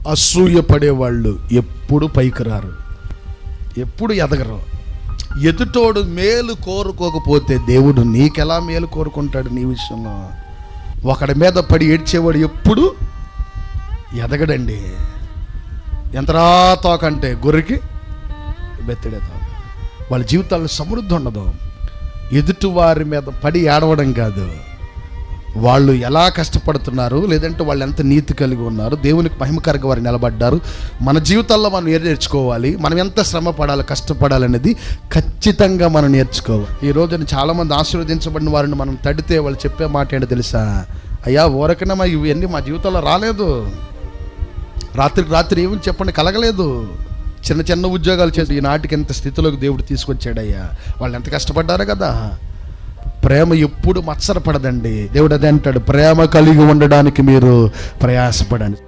అసూయ పడేవాళ్ళు ఎప్పుడు పైకి రారు, ఎప్పుడు ఎదగరు. ఎదుటోడు మేలు కోరుకోకపోతే దేవుడు నీకెలా మేలు కోరుకుంటాడు? నీ విషయంలో ఒకడి మీద పడి ఏడ్చేవాడు ఎప్పుడు ఎదగడండి. ఎంతరా తోకంటే గొర్రెకి బెత్తడే తోక. వాళ్ళ జీవితాల్లో సమృద్ధి ఉండదు. ఎదుటి వారి మీద పడి ఏడవడం కాదు, వాళ్ళు ఎలా కష్టపడుతున్నారు, లేదంటే వాళ్ళు ఎంత నీతి కలిగి ఉన్నారు, దేవునికి మహిమకరంగా వారు నిలబడ్డారు. మన జీవితాల్లో మనం ఏం నేర్చుకోవాలి, మనం ఎంత శ్రమ పడాలి, కష్టపడాలి అనేది ఖచ్చితంగా మనం నేర్చుకోవాలి. ఈ రోజున చాలామంది ఆశీర్వదించబడిన వారిని మనం తడితే వాళ్ళు చెప్పే మాట ఏంటో తెలుసా? అయ్యా ఊరకనమ్మా ఇవన్నీ మా జీవితంలో రాలేదు, రాత్రికి రాత్రి ఏమని చెప్పండి కలగలేదు. చిన్న చిన్న ఉద్యోగాలు చేసి ఈనాటికి ఎంత స్థితిలోకి దేవుడు తీసుకొచ్చాడయ్యా. వాళ్ళు ఎంత కష్టపడ్డారు కదా. ప్రేమ ఎప్పుడు మత్సరపడదండి. దేవుడు అదే అంటాడు, ప్రేమ కలిగి ఉండడానికి మీరు ప్రయాసపడండి.